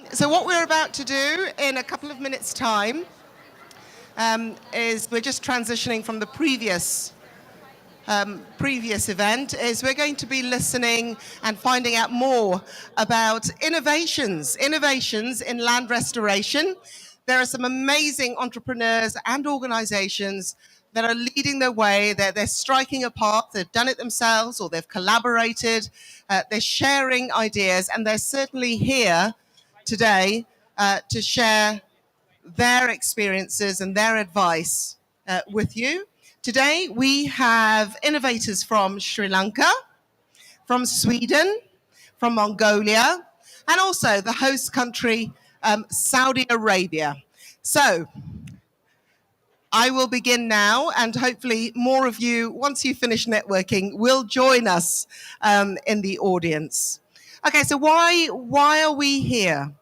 So what we're about to do in a couple of minutes' time is we're just transitioning from the previous event, is we're going to be listening and finding out more about innovations in land restoration. There are some amazing entrepreneurs and organizations that are leading the way. They're striking a path. They've done it themselves or they've collaborated. They're sharing ideas, and they're certainly here today to share their experiences and their advice with you. Today, we have innovators from Sri Lanka, from Sweden, from Mongolia, and also the host country, Saudi Arabia. So, I will begin now, and hopefully more of you, once you finish networking, will join us in the audience. Okay, so why are we here?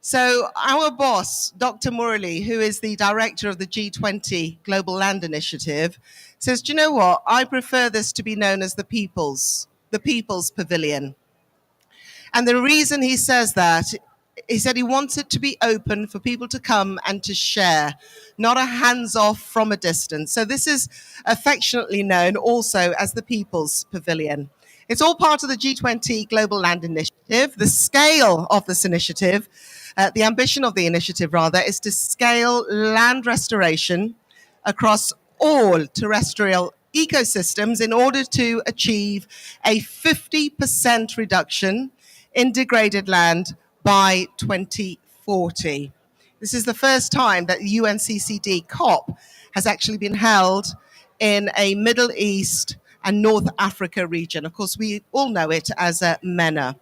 So our boss, Dr. Murali, who is the director of the G20 Global Land Initiative, says, do you know what? I prefer this to be known as the People's Pavilion. And the reason he says that, he said he wants it to be open for people to come and to share, not a hands-off from a distance. So this is affectionately known also as the People's Pavilion. It's all part of the G20 Global Land Initiative. The scale of this initiative, the ambition of the initiative rather, is to scale land restoration across all terrestrial ecosystems in order to achieve a 50% reduction in degraded land by 2040. This is the first time that the UNCCD COP has actually been held in a Middle East and North Africa region. Of course, we all know it as MENA.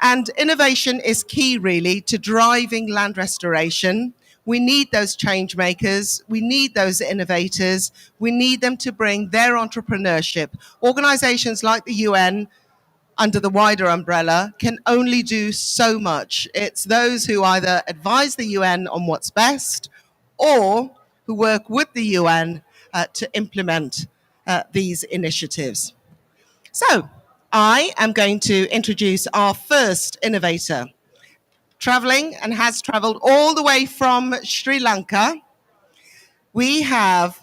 And innovation is key, really, to driving land restoration. We need those change makers. We need those innovators. We need them to bring their entrepreneurship. Organizations like the UN, under the wider umbrella, can only do so much. It's those who either advise the UN on what's best or who work with the UN to implement these initiatives. So I am going to introduce our first innovator, traveling and has traveled all the way from Sri Lanka. We have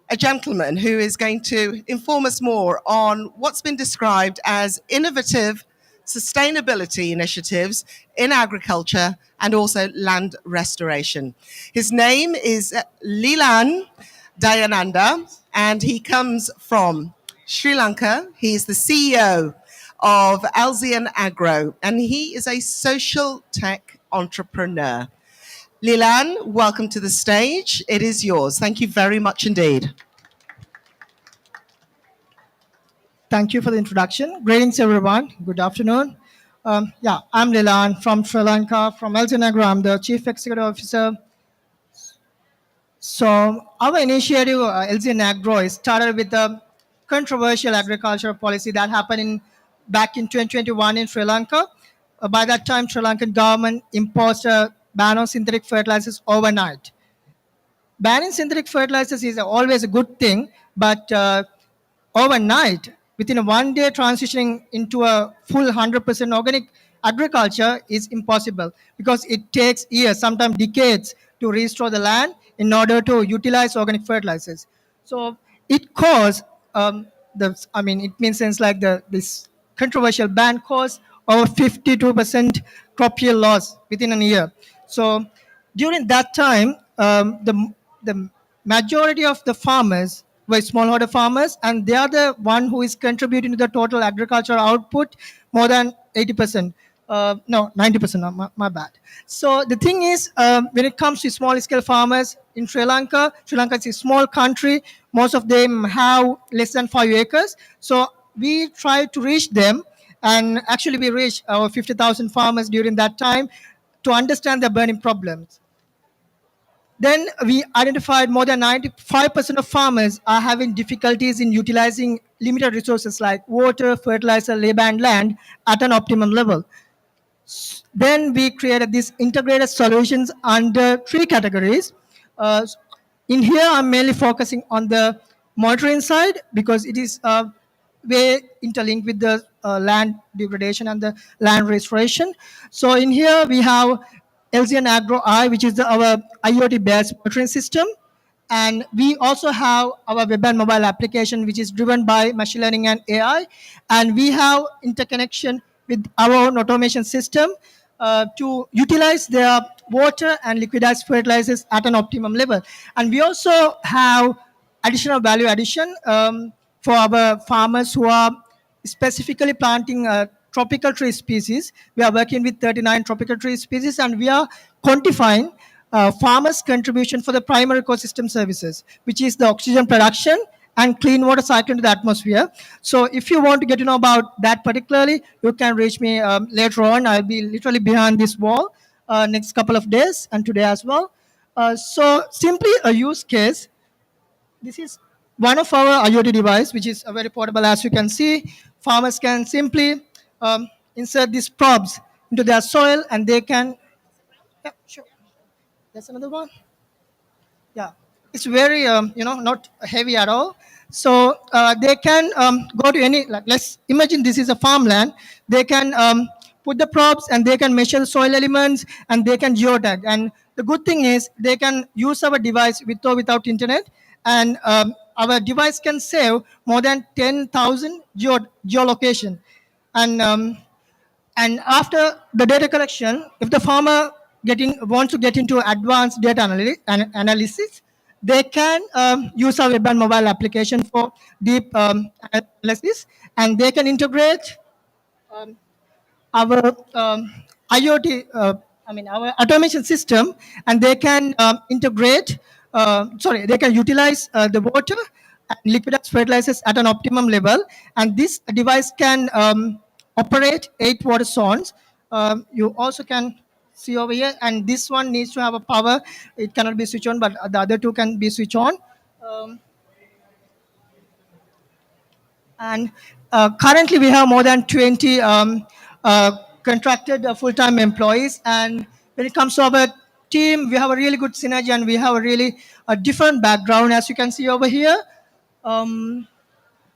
a gentleman who is going to inform us more on what's been described as innovative sustainability initiatives in agriculture and also land restoration. His name is Leelan Dayananda, and he comes from Sri Lanka. He is the CEO of Alzian Agro, and he is a social tech entrepreneur. Leelan, welcome to the stage. It is yours. Thank you very much indeed. Thank you for the introduction. Greetings, everyone. Good afternoon. I'm Leelan from Sri Lanka, from Alzian Agro. I'm the Chief Executive Officer. So our initiative, Alzian Agro, started with a controversial agricultural policy that happened back in 2021 in Sri Lanka. By that time, Sri Lankan government imposed a ban on synthetic fertilizers overnight. Banning synthetic fertilizers is always a good thing, but overnight, within a 1 day, transitioning into a full 100% organic agriculture is impossible because it takes years, sometimes decades, to restore the land in order to utilize organic fertilizers. So it caused it means sense like this controversial ban caused over 52% crop yield loss within a year. So during that time, the majority of the farmers were smallholder farmers, and they are the one who is contributing to the total agricultural output more than 80%. No, 90%, my bad. So the thing is, when it comes to small scale farmers in Sri Lanka is a small country. Most of them have less than 5 acres. So we try to reach them, and actually we reached our 50,000 farmers during that time to understand their burning problems. Then we identified more than 95% of farmers are having difficulties in utilizing limited resources like water, fertilizer, labor, and land at an optimum level. Then we created these integrated solutions under 3 categories. In here, I'm mainly focusing on the monitoring side because it is very interlinked with the land degradation and the land restoration. So in here we have LZN Agro I, which is our IoT-based monitoring system. And we also have our web and mobile application, which is driven by machine learning and AI. And we have interconnection with our own automation system to utilize their water and liquidized fertilizers at an optimum level. And we also have additional value addition for our farmers who are specifically planting tropical tree species. We are working with 39 tropical tree species, and we are quantifying farmers' contribution for the primary ecosystem services, which is the oxygen production and clean water cycle into the atmosphere. So if you want to get to know about that particularly, you can reach me later on. I'll be literally behind this wall next couple of days and today as well. So simply a use case. This is one of our IoT device, which is very portable. As you can see, farmers can simply insert these probes into their soil, and they can. Yeah, sure. That's another one. Yeah, it's very not heavy at all. So they can go to any, like, let's imagine this is a farmland. They can put the probes and they can measure the soil elements and they can geotag. And the good thing is they can use our device with or without internet, and our device can save more than 10,000 geolocation. And after the data collection, if the farmer wants to get into advanced data analysis, they can use our web and mobile application for deep analysis, and they can integrate our IoT, our automation system, and they can they can utilize the water and liquidized fertilizers at an optimum level. And this device can operate 8 water zones. You also can see over here, and this one needs to have a power. It cannot be switched on, but the other two can be switched on. Um, And currently, we have more than 20 contracted full-time employees. And when it comes to our team, we have a really good synergy, and we have a really different background, as you can see over here. Um,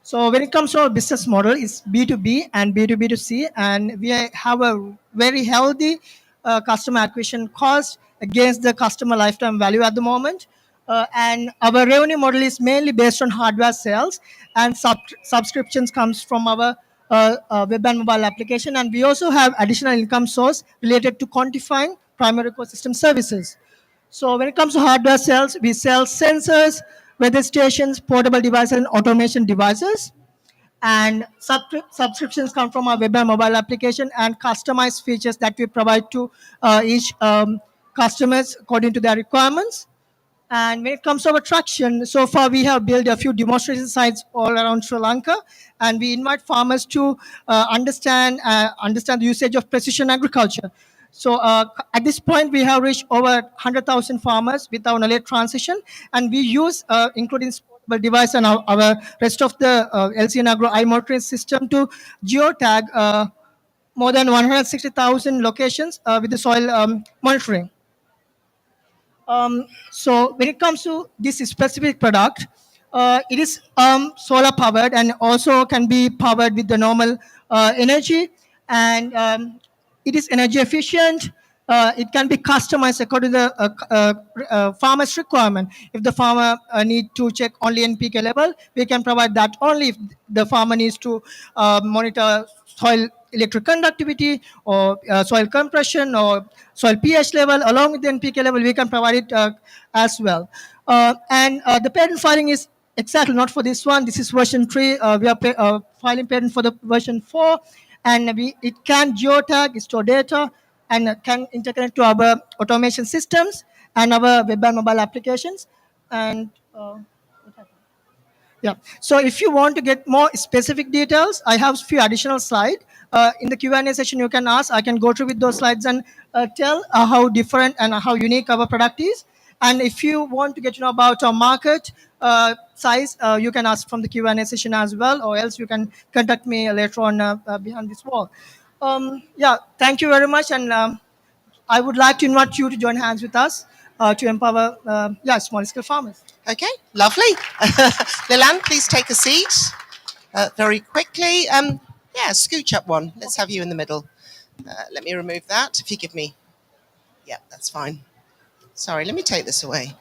so when it comes to our business model, it's B2B and B2B2C, and we have a very healthy customer acquisition cost against the customer lifetime value at the moment. And our revenue model is mainly based on hardware sales, and subscriptions comes from our web and mobile application. And we also have additional income source related to quantifying primary ecosystem services. So when it comes to hardware sales, we sell sensors, weather stations, portable devices, and automation devices. And subscriptions come from our web and mobile application and customized features that we provide to each customers according to their requirements. And when it comes to our traction, so far we have built a few demonstration sites all around Sri Lanka, and we invite farmers to understand the usage of precision agriculture. So at this point, we have reached over 100,000 farmers with our knowledge transition, and we use, including portable device and our rest of the LCN Agro monitoring system, to geotag more than 160,000 locations with the soil monitoring. So when it comes to this specific product, it is solar powered and also can be powered with the normal energy, and it is energy efficient. It can be customized according to the farmer's requirement. If the farmer need to check only NPK level, we can provide that only. If the farmer needs to monitor soil electric conductivity or soil compression or soil pH level along with the NPK level, we can provide it as well. And the patent filing is exactly not for this one. This is version 3. We are filing patent for the version 4, and it can geotag, store data, and can interconnect to our automation systems and our web and mobile applications. And yeah. So if you want to get more specific details, I have a few additional slides. In the Q&A session, you can ask. I can go through with those slides and tell how different and how unique our product is. And if you want to get to know about our market size, you can ask from the Q&A session as well, or else you can contact me later on behind this wall. Yeah, thank you very much. And I would like to invite you to join hands with us to empower small-scale farmers. Okay, lovely. Lilan, please take a seat very quickly. Yeah, scooch up one. Let's have you in the middle. Let me remove that. If you give me. Yeah, that's fine. Sorry, let me take this away.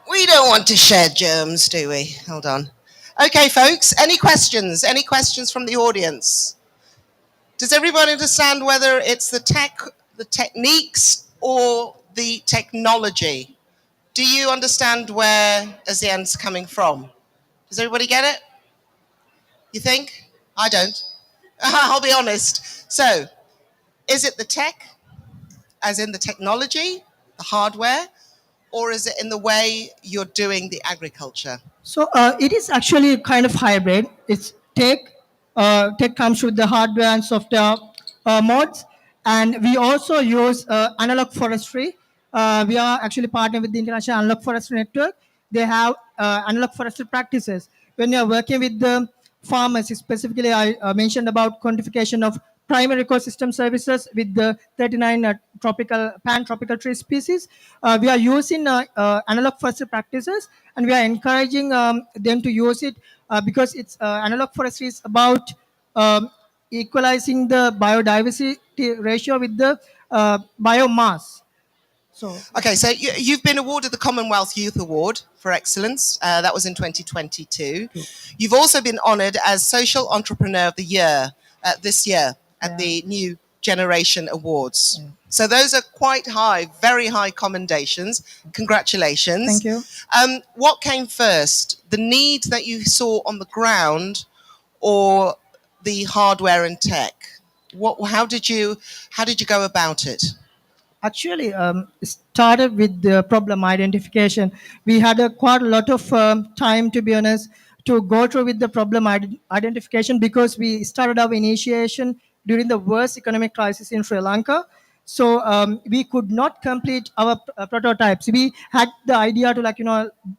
We don't want to share germs, do we? Hold on. Okay, folks, any questions? Any questions from the audience? Does everyone understand whether it's the techniques, or the technology? Do you understand where ASEAN's coming from? Does everybody get it? You think? I don't. I'll be honest. So, is it the tech, as in the technology, the hardware, or is it in the way you're doing the agriculture? So it is actually kind of hybrid. It's tech. Tech comes with the hardware and software mods, and we also use analog forestry. We are actually partnered with the International Analog Forestry Network. They have analog forestry practices. When you are working with the farmers, specifically, I mentioned about quantification of primary ecosystem services with the 39 pan-tropical tree species. We are using analog forestry practices, and we are encouraging them to use it because it's analog forestry is about equalizing the biodiversity ratio with the biomass. So Okay, so you've been awarded the Commonwealth Youth Award for Excellence. That was in 2022. You've also been honoured as Social Entrepreneur of the Year this year at the New Generation Awards. So those are quite high, very high commendations. Congratulations. Thank you. What came first, the need that you saw on the ground, or the hardware and tech? How did you go about it? Actually started with the problem identification. We had quite a lot of time, to be honest, to go through with the problem identification, because we started our initiation during the worst economic crisis in Sri Lanka. So we could not complete our prototypes. We had the idea to, like,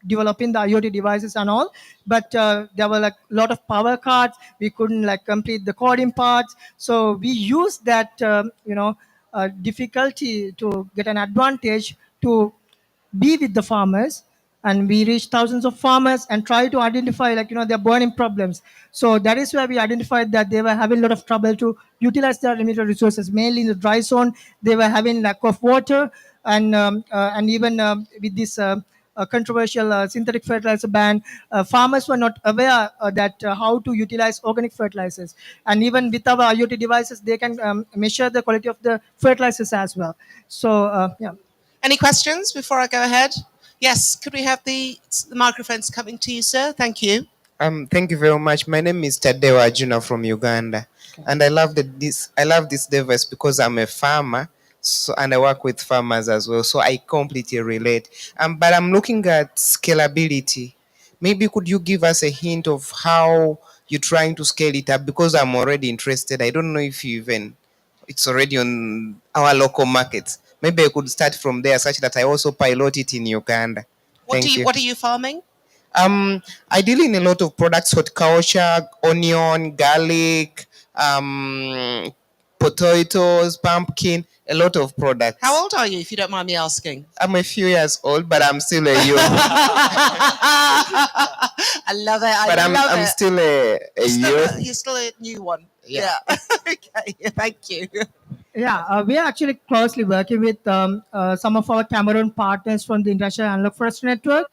developing the IoT devices and all, but there were like a lot of power cards. We couldn't like complete the coding parts. So we used that difficulty to get an advantage to be with the farmers, and we reach thousands of farmers and try to identify, like, their burning problems. So that is where we identified that they were having a lot of trouble to utilize their limited resources, mainly in the dry zone. They were having lack of water, and even with this controversial synthetic fertilizer ban, farmers were not aware that how to utilize organic fertilizers. And even with our IoT devices, they can measure the quality of the fertilizers as well. So yeah. Any questions before I go ahead? Yes, could we have the microphones coming to you, sir? Thank you. Thank you very much. My name is Tadeo Ajuna from Uganda, and I love this device because I'm a farmer, so, and I work with farmers as well, so I completely relate. But I'm looking at scalability. Maybe could you give us a hint of how you're trying to scale it up? Because I'm already interested. I don't know if it's already on our local markets. Maybe I could start from there, such that I also pilot it in Uganda. Thank you. What are you farming? I deal in a lot of products: horticulture, onion, garlic, potatoes, pumpkin, a lot of products. How old are you, if you don't mind me asking? I'm a few years old, but I'm still a youth. I love it. But I'm still a youth. You're still a new one. Yeah. Okay. Thank you. Yeah, we are actually closely working with some of our Cameroon partners from the International Analog Forestry Network.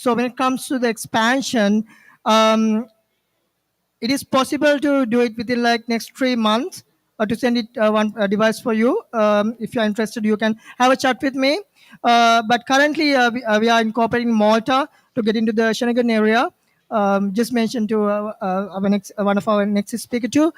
So when it comes to the expansion, it is possible to do it within like next 3 months, to send it one device for you. If you're interested, you can have a chat with me. But currently, we are incorporating Malta to get into the Shanagan area. Just mentioned to one of our next speaker too.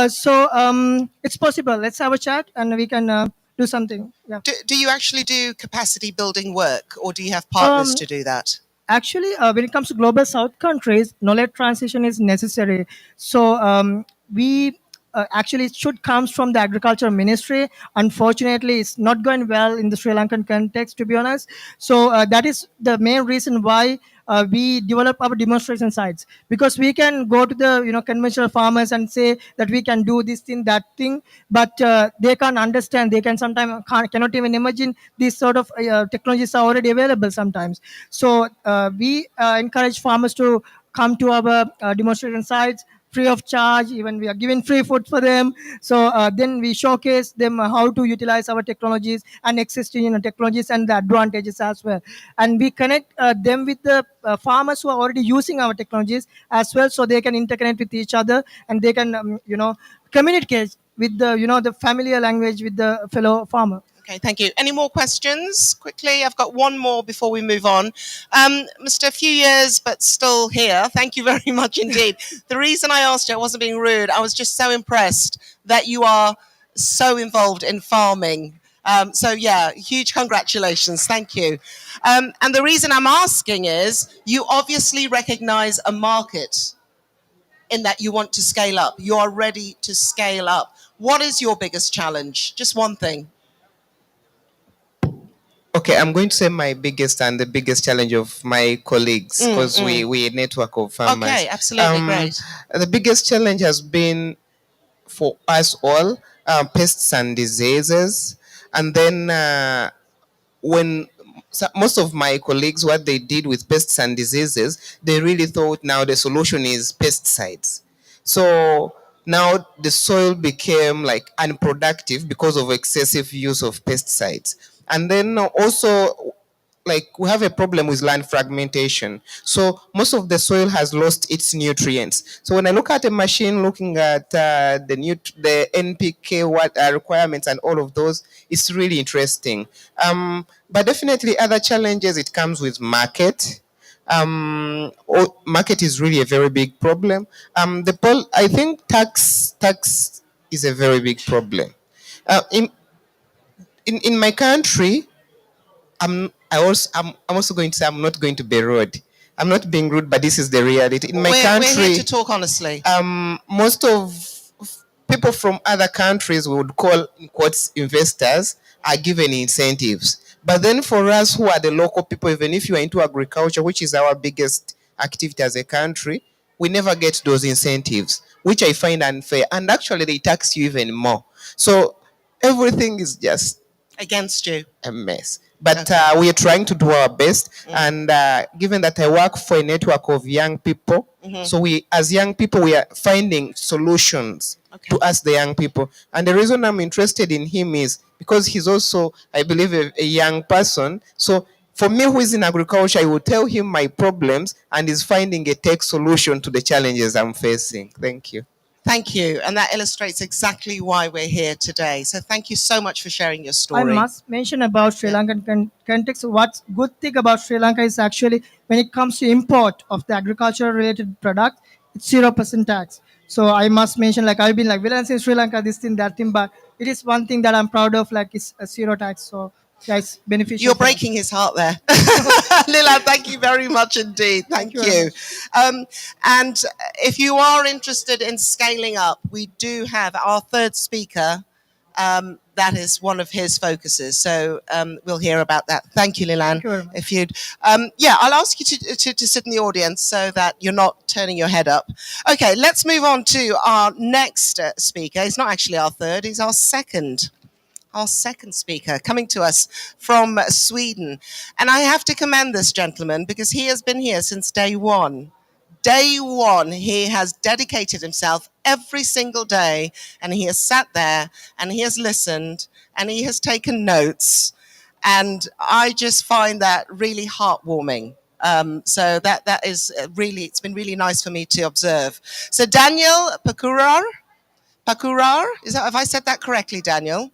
So it's possible. Let's have a chat and we can do something. Yeah. Do you actually do capacity building work, or do you have partners to do that? Actually, when it comes to global south countries, knowledge transition is necessary. So we actually it should comes from the agriculture ministry. Unfortunately, it's not going well in the Sri Lankan context, to be honest. So that is the main reason why we develop our demonstration sites, because we can go to the conventional farmers and say that we can do this thing, that thing, but they can't understand. They can sometimes cannot even imagine these sort of technologies are already available sometimes. So we encourage farmers to come to our demonstration sites free of charge. Even we are giving free food for them. So then we showcase them how to utilize our technologies and existing technologies and the advantages as well. And we connect them with the farmers who are already using our technologies as well, so they can interconnect with each other, and they can communicate with the the familiar language with the fellow farmer. Okay, thank you. Any more questions? Quickly, I've got one more before we move on. Mr. A few years, but still here. Thank you very much indeed. The reason I asked you, I wasn't being rude. I was just so impressed that you are so involved in farming. So yeah, huge congratulations. Thank you. And the reason I'm asking is you obviously recognize a market in that you want to scale up. You are ready to scale up. What is your biggest challenge? Just one thing. Okay, I'm going to say my biggest and the biggest challenge of my colleagues, because we a network of farmers. Okay, absolutely, great. The biggest challenge has been for us all pests and diseases, and then when most of my colleagues, what they did with pests and diseases, they really thought now the solution is pesticides. So now the soil became like unproductive because of excessive use of pesticides. And then also, like, we have a problem with land fragmentation. So most of the soil has lost its nutrients. So when I look at a machine looking at the NPK requirements and all of those, it's really interesting. But definitely other challenges, it comes with market. Market is really a very big problem. I think tax is a very big problem. In my country, I'm also going to say I'm not going to be rude. I'm not being rude, but this is the reality. In my country, we're here to talk honestly. Most of people from other countries we would call in quotes investors are given incentives. But then for us who are the local people, even if you are into agriculture, which is our biggest activity as a country, we never get those incentives, which I find unfair. And actually they tax you even more. So everything is just Against you. a mess. But we are trying to do our best. And given that I work for a network of young people, so we, as young people, we are finding solutions to us, the young people. And the reason I'm interested in him is because he's also, I believe, a young person. So for me, who is in agriculture, I will tell him my problems, and he's finding a tech solution to the challenges I'm facing. Thank you. Thank you. And that illustrates exactly why we're here today. So thank you so much for sharing your story. I must mention about Sri Lankan context. What's good thing about Sri Lanka is actually when it comes to import of the agricultural related product, it's 0% tax. So I must mention, like, I've been like villains in Sri Lanka, this thing, that thing, but it is one thing that I'm proud of, like, it's a zero tax. So yeah, it's beneficial. You're breaking his heart there. Lila, thank you very much indeed. Thank you. And if you are interested in scaling up, we do have our third speaker. That is one of his focuses. So we'll hear about that. Thank you, Lilan. Thank you very much. If you'd, I'll ask you to sit in the audience so that you're not turning your head up. Okay, let's move on to our next speaker. He's not actually our third, he's our second speaker, coming to us from Sweden. And I have to commend this gentleman because he has been here since day one. Day one, he has dedicated himself every single day, and he has sat there and he has listened and he has taken notes. And I just find that really heartwarming. So that is really, it's been really nice for me to observe. So Daniel Pakurar, have I said that correctly, Daniel?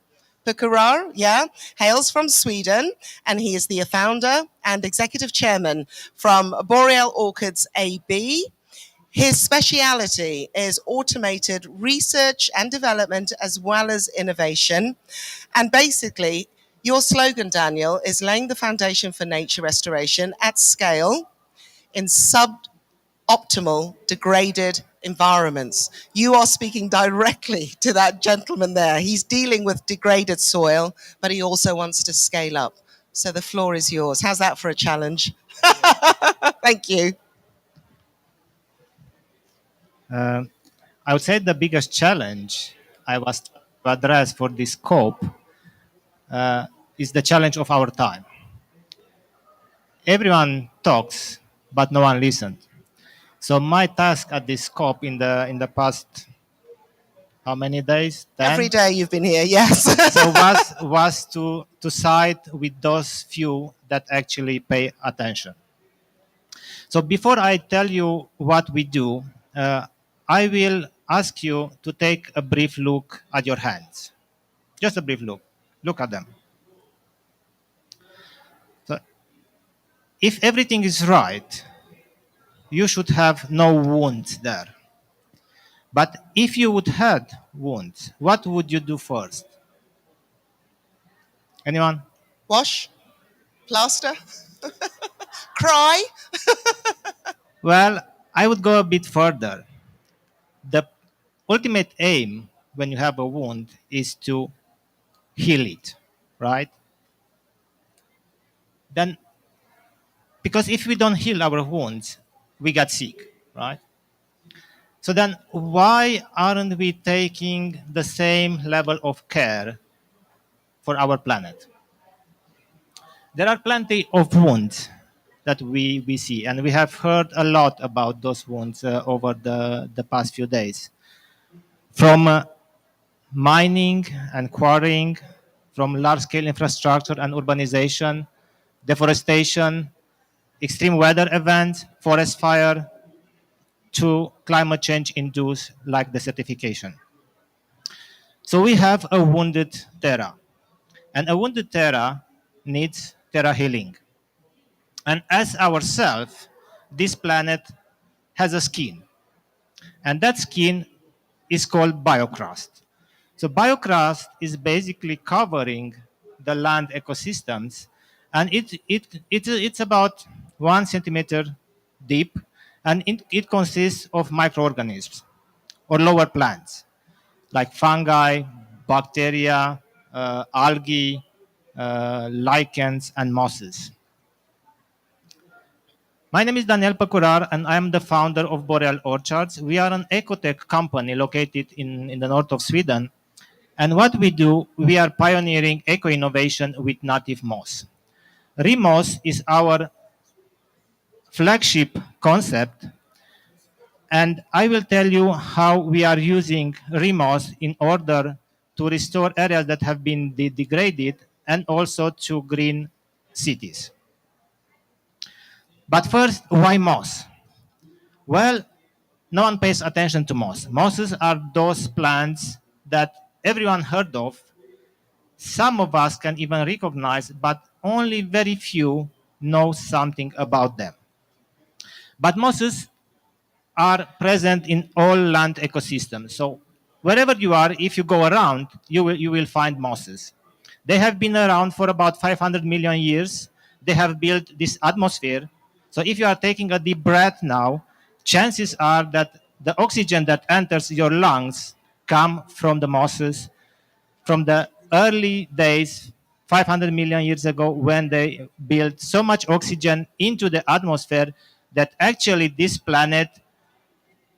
Pukurar, yeah, hails from Sweden, and he is the founder and executive chairman from Boreal Orchids AB. His speciality is automated research and development as well as innovation. And basically, your slogan, Daniel, is laying the foundation for nature restoration at scale in suboptimal, degraded environments. You are speaking directly to that gentleman there. He's dealing with degraded soil, but he also wants to scale up. So the floor is yours. How's that for a challenge? Thank you. I would say the biggest challenge I was to address for this COP is the challenge of our time. Everyone talks, but no one listens. So my task at this COP in the past, how many days? 10. Every day you've been here, yes. So was to side with those few that actually pay attention. So before I tell you what we do, I will ask you to take a brief look at your hands. Just a brief look. Look at them. So if everything is right, you should have no wounds there. But if you would have wounds, what would you do first? Anyone? Wash, plaster, cry. Well, I would go a bit further. The ultimate aim when you have a wound is to heal it, right? Then, because if we don't heal our wounds, we get sick, right? So then, why aren't we taking the same level of care for our planet? There are plenty of wounds that we see, and we have heard a lot about those wounds over the past few days. From mining and quarrying, from large-scale infrastructure and urbanization, deforestation, extreme weather events, forest fire, to climate change induced like desertification. So we have a wounded Terra, and a wounded Terra needs Terra healing. And as ourselves, this planet has a skin, and that skin is called biocrust. So biocrust is basically covering the land ecosystems, and it's about 1 centimeter deep, and it consists of microorganisms or lower plants like fungi, bacteria, algae, lichens, and mosses. My name is Daniel Pacurar, and I'm the founder of Boreal Orchards. We are an ecotech company located in the north of Sweden. And what we do, we are pioneering eco-innovation with native moss. Remoss is our flagship concept, and I will tell you how we are using remoss in order to restore areas that have been degraded and also to green cities. But first, why moss? Well, no one pays attention to moss. Mosses are those plants that everyone heard of. Some of us can even recognize, but only very few know something about them. But mosses are present in all land ecosystems. So wherever you are, if you go around, you will find mosses. They have been around for about 500 million years. They have built this atmosphere. So if you are taking a deep breath now, chances are that the oxygen that enters your lungs come from the mosses from the early days, 500 million years ago, when they built so much oxygen into the atmosphere that actually this planet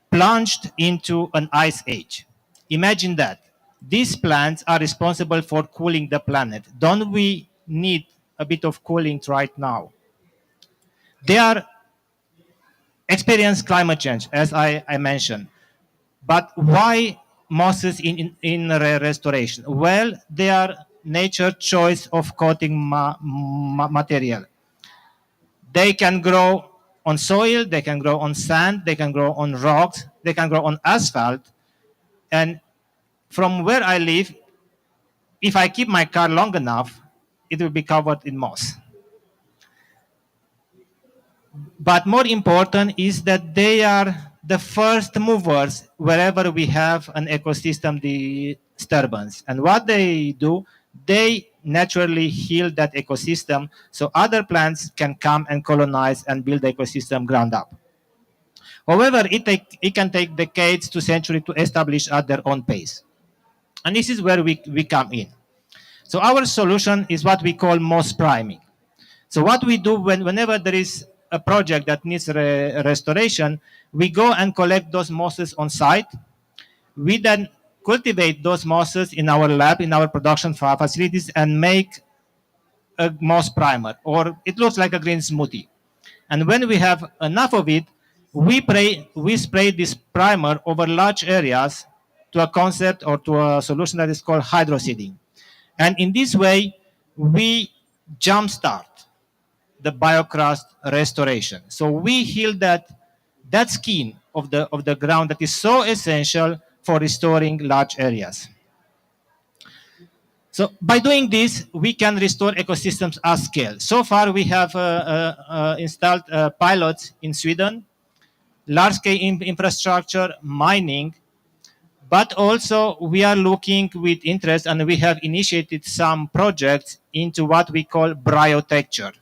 plunged into an ice age. Imagine that. These plants are responsible for cooling the planet. Don't we need a bit of cooling right now? They are experience climate change, as I mentioned. But why mosses in restoration? Well, they are nature choice of coating material. They can grow on soil, they can grow on sand, they can grow on rocks, they can grow on asphalt. And from where I live, if I keep my car long enough, it will be covered in moss. But more important is that they are the first movers wherever we have an ecosystem disturbance. And what they do, they naturally heal that ecosystem so other plants can come and colonize and build the ecosystem ground up. However, it can take decades to centuries to establish at their own pace. And this is where we come in. So our solution is what we call moss priming. So what we do whenever there is a project that needs restoration, we go and collect those mosses on site. We then cultivate those mosses in our lab, in our production facilities, and make a moss primer, or it looks like a green smoothie. And when we have enough of it, we spray this primer over large areas to a concept or to a solution that is called hydroseeding. And in this way, we jumpstart the biocrust restoration. So we heal that skin of the ground that is so essential for restoring large areas. So by doing this, we can restore ecosystems at scale. So far, we have installed pilots in Sweden, large-scale infrastructure, mining, but also we are looking with interest and we have initiated some projects into what we call bryotecture.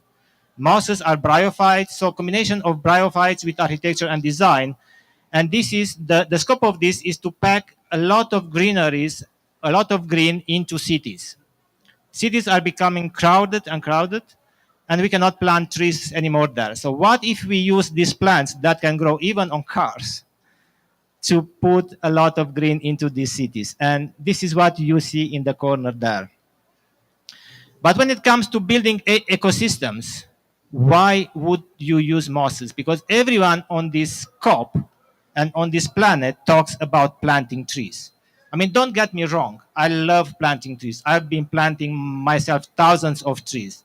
Mosses are bryophytes, so combination of bryophytes with architecture and design. And this is the scope of this is to pack a lot of greeneries, a lot of green into cities. Cities are becoming crowded, and we cannot plant trees anymore there. So what if we use these plants that can grow even on cars to put a lot of green into these cities? And this is what you see in the corner there. But when it comes to building ecosystems, why would you use mosses? Because everyone on this COP and on this planet talks about planting trees. I mean, don't get me wrong. I love planting trees. I've been planting myself thousands of trees.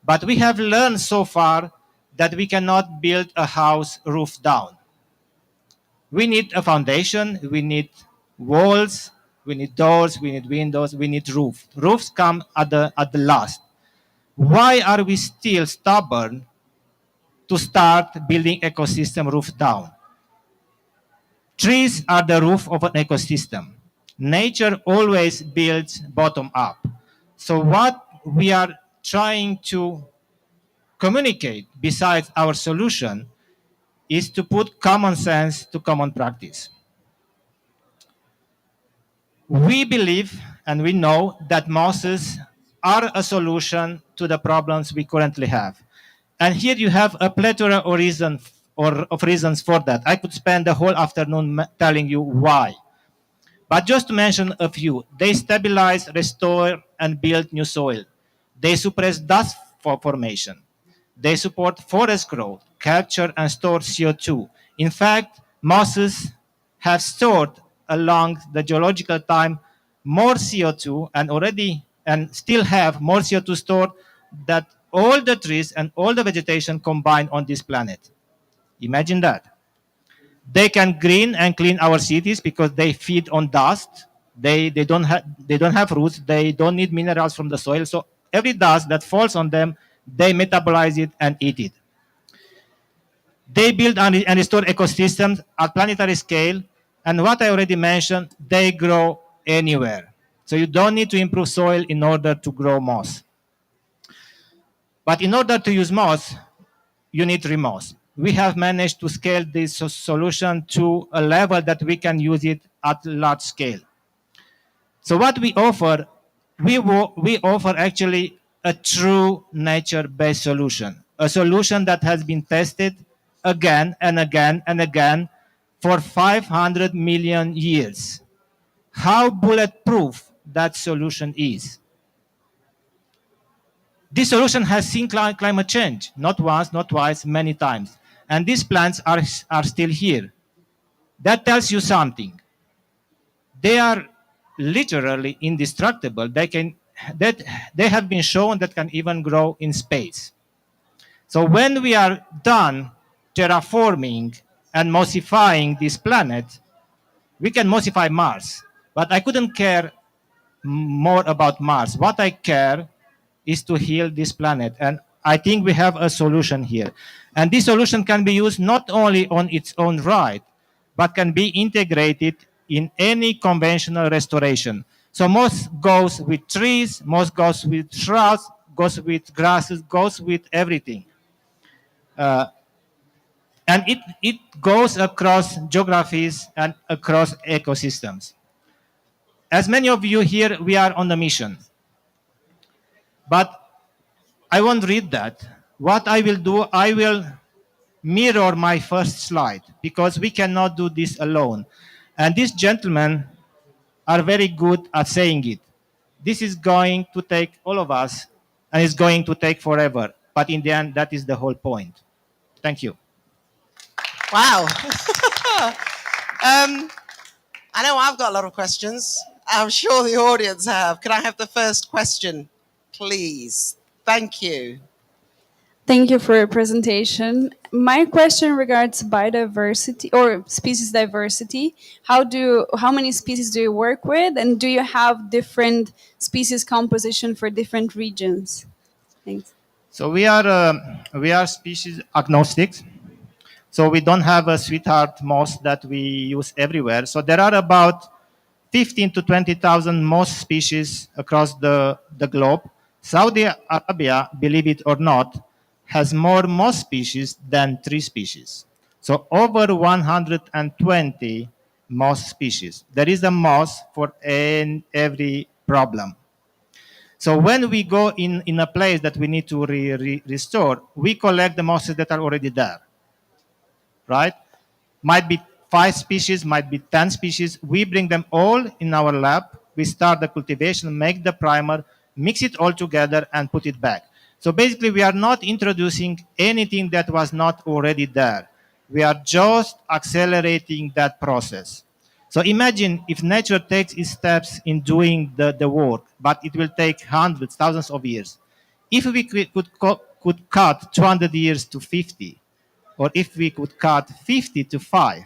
But we have learned so far that we cannot build a house roof down. We need a foundation, we need walls, we need doors, we need windows, we need roof. Roofs come at the last. Why are we still stubborn to start building ecosystem roof down? Trees are the roof of an ecosystem. Nature always builds bottom up. So what we are trying to communicate besides our solution is to put common sense to common practice. We believe and we know that mosses are a solution to the problems we currently have. And here you have a plethora of reasons for that. I could spend the whole afternoon telling you why. But just to mention a few, they stabilize, restore, and build new soil. They suppress dust formation. They support forest growth, capture and store CO2. In fact, mosses have stored along the geological time more CO2 and still have more CO2 stored than all the trees and all the vegetation combined on this planet. Imagine that. They can green and clean our cities because they feed on dust. They don't have roots. They don't need minerals from the soil. So every dust that falls on them, they metabolize it and eat it. They build and restore ecosystems at planetary scale. And what I already mentioned, they grow anywhere. So you don't need to improve soil in order to grow moss. But in order to use moss, you need remoss. We have managed to scale this solution to a level that we can use it at large scale. So what we offer, we offer actually a true nature-based solution, a solution that has been tested again and again and again for 500 million years. How bulletproof that solution is. This solution has seen climate change, not once, not twice, many times. And these plants are still here. That tells you something. They are literally indestructible. They have been shown that can even grow in space. So when we are done terraforming and mossifying this planet, we can mossify Mars. But I couldn't care more about Mars. What I care is to heal this planet. And I think we have a solution here. And this solution can be used not only on its own right, but can be integrated in any conventional restoration. So moss goes with trees, moss goes with shrubs, goes with grasses, goes with everything. And it goes across geographies and across ecosystems. As many of you here, we are on a mission. But I won't read that. What I will do, I will mirror my first slide because we cannot do this alone. And these gentlemen are very good at saying it. This is going to take all of us and it's going to take forever. But in the end, that is the whole point. Thank you. Wow. I know I've got a lot of questions. I'm sure the audience have. Can I have the first question, please? Thank you. Thank you for your presentation. My question regards biodiversity or species diversity. How many species do you work with, and do you have different species composition for different regions? Thanks. So we are species agnostic. So we don't have a sweetheart moss that we use everywhere. So there are about 15 to 20,000 moss species across the globe. Saudi Arabia, believe it or not, has more moss species than tree species. So over 120 moss species. There is a moss for every problem. So when we go in a place that we need to restore, we collect the mosses that are already there, right? Might be 5 species, might be 10 species. We bring them all in our lab. We start the cultivation, make the primer, mix it all together, and put it back. So basically, we are not introducing anything that was not already there. We are just accelerating that process. So imagine if nature takes its steps in doing the work, but it will take hundreds, thousands of years. If we could cut 200 years to 50, or if we could cut 50 to 5,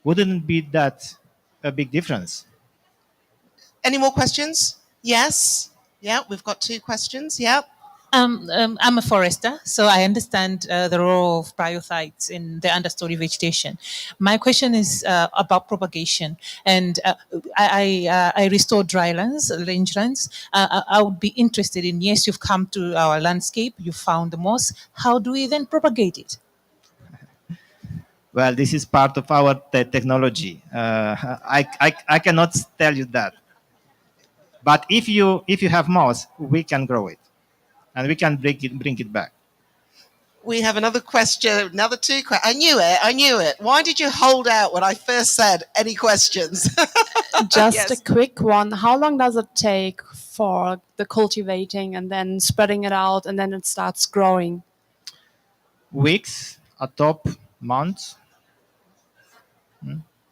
wouldn't be that a big difference? Any more questions? Yes. Yeah, we've got 2 questions. Yeah. I'm a forester, so I understand the role of biophytes in the understory vegetation. My question is about propagation, and I restore drylands, rangelands. I would be interested in, yes, you've come to our landscape, you found the moss. How do we then propagate it? Well, this is part of our technology. I cannot tell you that. But if you have moss, we can grow it, and we can bring it back. We have another question, another 2 questions. I knew it. Why did you hold out when I first said any questions? Just Yes. a quick one. How long does it take for the cultivating and then spreading it out and then it starts growing? Weeks, a top months.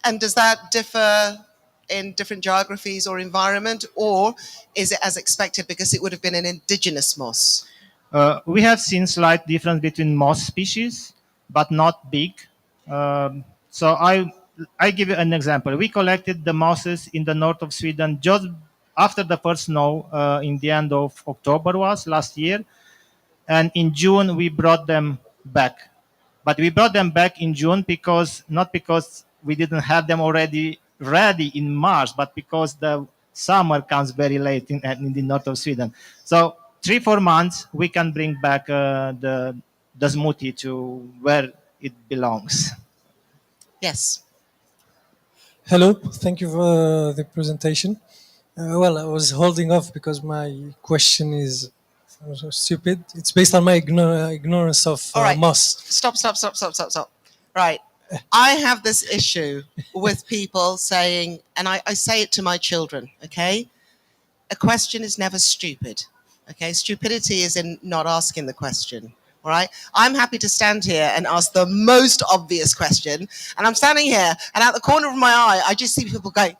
And does that differ in different geographies or environment, or is it as expected because it would have been an indigenous moss? We have seen slight difference between moss species, but not big. So I give you an example. We collected the mosses in the north of Sweden just after the first snow in the end of October was last year, and in June we brought them back. But we brought them back in June not because we didn't have them already ready in March, but because the summer comes very late in the north of Sweden. So 3-4 months we can bring back the smoothie to where it belongs. Yes. Hello, thank you for the presentation. Well, I was holding off because my question is stupid. It's based on my ignorance of All right. moss. Stop. Right. I have this issue with people saying, and I say it to my children, okay? A question is never stupid, okay? Stupidity is in not asking the question, all right? I'm happy to stand here and ask the most obvious question, and I'm standing here, and out the corner of my eye, I just see people going,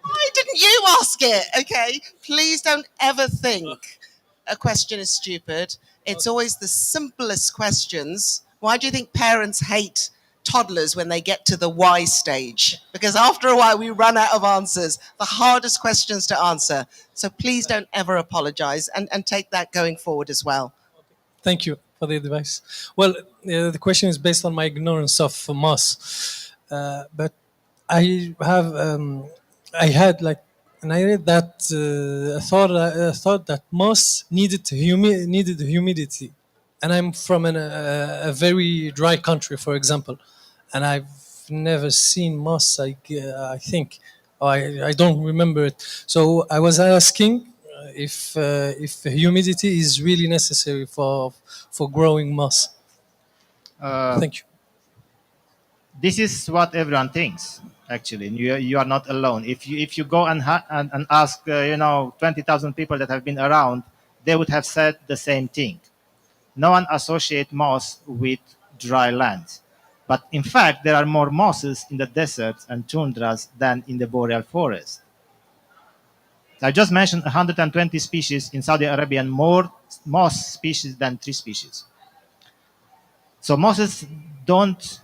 why didn't you ask it, okay? Please don't ever think a question is stupid. It's always the simplest questions. Why do you think parents hate toddlers when they get to the why stage? Because after a while, we run out of answers, the hardest questions to answer. So please don't ever apologize and take that going forward as well. Thank you for the advice. Well, the question is based on my ignorance of moss, but I have I had like, and I read that I thought that moss needed humidity, and I'm from a very dry country, for example, and I've never seen moss. I think, or I don't remember it. So I was asking if humidity is really necessary for growing moss. Thank you. This is what everyone thinks. Actually, you are not alone. If you go and ask 20,000 people that have been around, they would have said the same thing. No one associates moss with dry land. But in fact, there are more mosses in the deserts and tundras than in the boreal forest. I just mentioned 120 species in Saudi Arabia, and more moss species than tree species. So mosses don't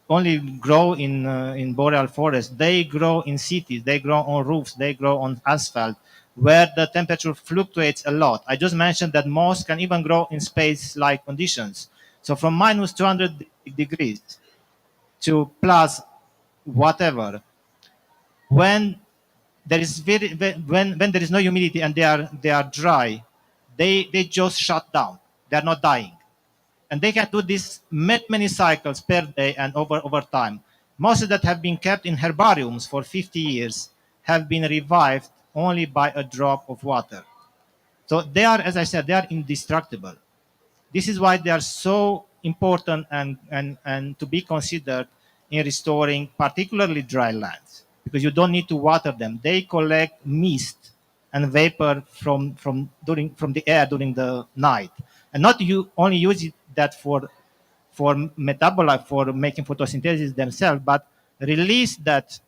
only grow in boreal forests. They grow in cities. They grow on roofs. They grow on asphalt, where the temperature fluctuates a lot. I just mentioned that moss can even grow in space-like conditions. So from minus 200 degrees to plus whatever, when there is when there is no humidity and they are dry, they just shut down. They are not dying, and they can do this many cycles per day and over time. Mosses that have been kept in herbariums for 50 years have been revived only by a drop of water. So they are, as I said, they are indestructible. This is why they are so important and to be considered in restoring particularly dry lands, because you don't need to water them. They collect mist and vapor from the air during the night, and not you only use that for metabolite, for making photosynthesis themselves, but release that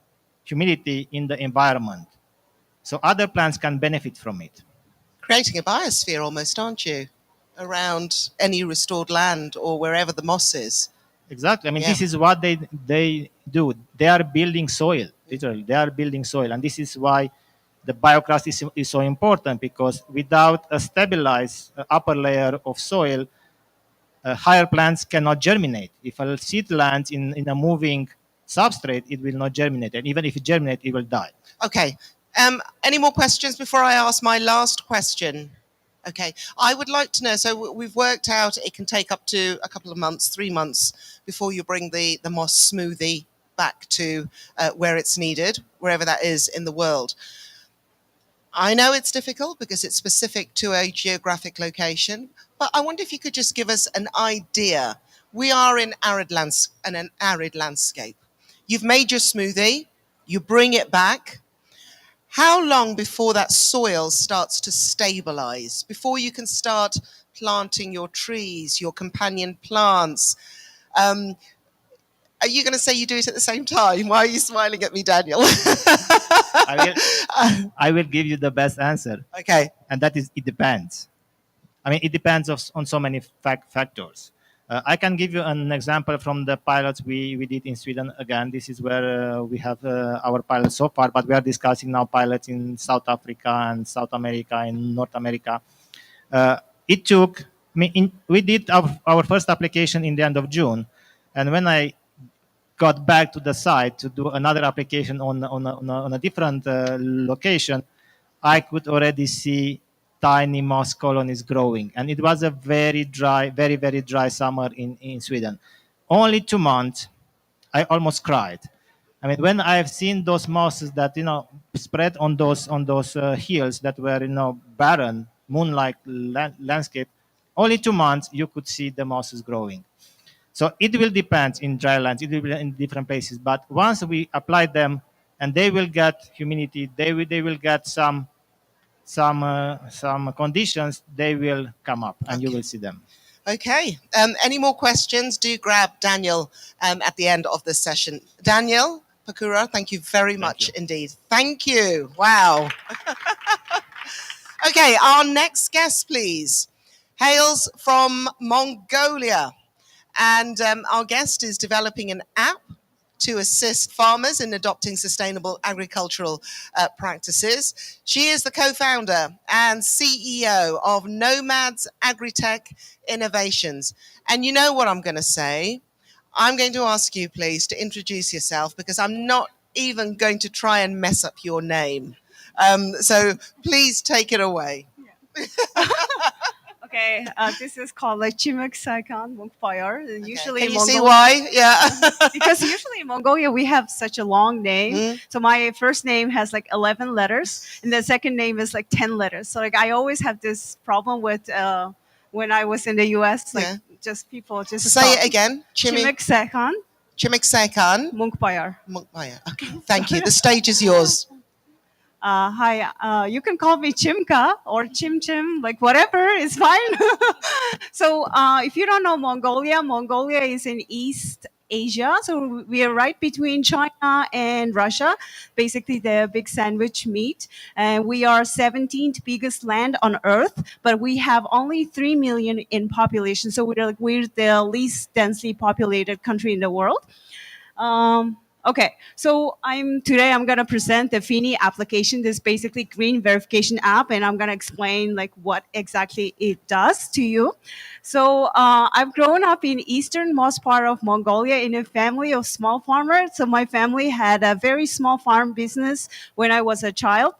humidity in the environment so other plants can benefit from it. Creating a biosphere almost, aren't you? Around any restored land or wherever the moss is. Exactly. I mean, Yeah. this is what they do. They are building soil, literally. They are building soil. And this is why the biocrust is so important, because without a stabilized upper layer of soil, higher plants cannot germinate. If a seed lands in a moving substrate, it will not germinate. And even if it germinates, it will die. Okay. Any more questions before I ask my last question? Okay. I would like to know, so we've worked out it can take up to a couple of months, 3 months, before you bring the moss smoothie back to where it's needed, wherever that is in the world. I know it's difficult because it's specific to a geographic location, but I wonder if you could just give us an idea. We are in an arid landscape. You've made your smoothie, you bring it back. How long before that soil starts to stabilize, before you can start planting your trees, your companion plants? Are you going to say you do it at the same time? Why are you smiling at me, Daniel? I will give you the best answer. Okay. And that is, it depends. I mean, it depends on so many factors. I can give you an example from the pilots we did in Sweden. Again, this is where we have our pilots so far, but we are discussing now pilots in South Africa and South America and North America. It took, we did our first application in the end of June. And when I got back to the site to do another application on a different location, I could already see tiny moss colonies growing. And it was a very dry, very dry summer in Sweden. Only 2 months, I almost cried. I mean, when I've seen those mosses that, spread on those hills that were, barren, moon-like landscape, only 2 months, you could see the mosses growing. So it will depend in dry lands, it will be in different places. But once we apply them, and they will get humidity, they will get some conditions, they will come up, and you will see them. Okay. Any more questions? Do grab Daniel at the end of this session. Daniel Pakura, thank you very much indeed. Thank you. Wow. Okay, our next guest, please, hails from Mongolia. And our guest is developing an app to assist farmers in adopting sustainable agricultural practices. She is the co-founder and CEO of Nomads Agritech Innovations. And you know what I'm going to say? I'm going to ask you, please, to introduce yourself, because I'm not even going to try and mess up your name. So please take it away. Yeah. Okay, this is called like Chimek Saikan Mukpayar. Usually, can you see why? Yeah, because usually in Mongolia we have such a long name. Mm. So my first name has like 11 letters, and the second name is like 10 letters. So like I always have this problem with when I was in the U.S. Like just people just So say it again. Chimek Saikan Chimek Saikan Mukpayar. Mukpayar. Okay, thank you. The stage is yours. Hi, you can call me Chimka or Chim Chim, like whatever is fine. So if you don't know Mongolia, Mongolia is in East Asia. So we are right between China and Russia, basically the big sandwich meat. And we are 17th biggest land on earth, but we have only 3 million in population. So we're the least densely populated country in the world. Okay, so today I'm gonna present the Fini application. This is basically green verification app, and I'm gonna explain like what exactly it does to you. So I've grown up in easternmost part of Mongolia in a family of small farmers. So my family had a very small farm business when I was a child.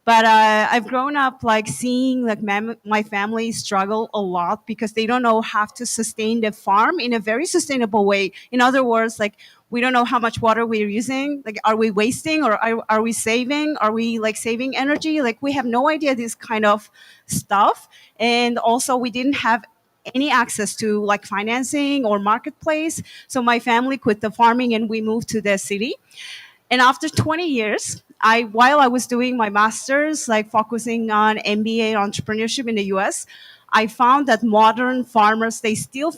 But I've grown up like seeing like my family struggle a lot because they don't know how to sustain the farm in a very sustainable way. In other words, like we don't know how much water we're using. Like, are we wasting or are we saving? Are we like saving energy? Like we have no idea this kind of stuff. And also we didn't have any access to like financing or marketplace. So my family quit the farming and we moved to the city. And after 20 years, while I was doing my master's, like focusing on MBA entrepreneurship in the US, I found that modern farmers, they still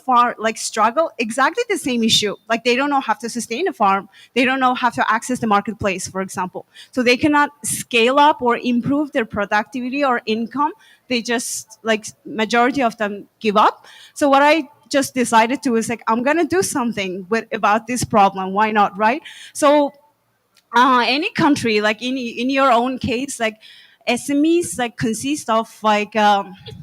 struggle exactly the same issue. Like they don't know how to sustain a farm. They don't know how to access the marketplace, for example. So they cannot scale up or improve their productivity or income. They just like majority of them give up. So what I just decided to is like, I'm going to do something about this problem. Why not, right? So any country, like in your own case, like SMEs like consist of like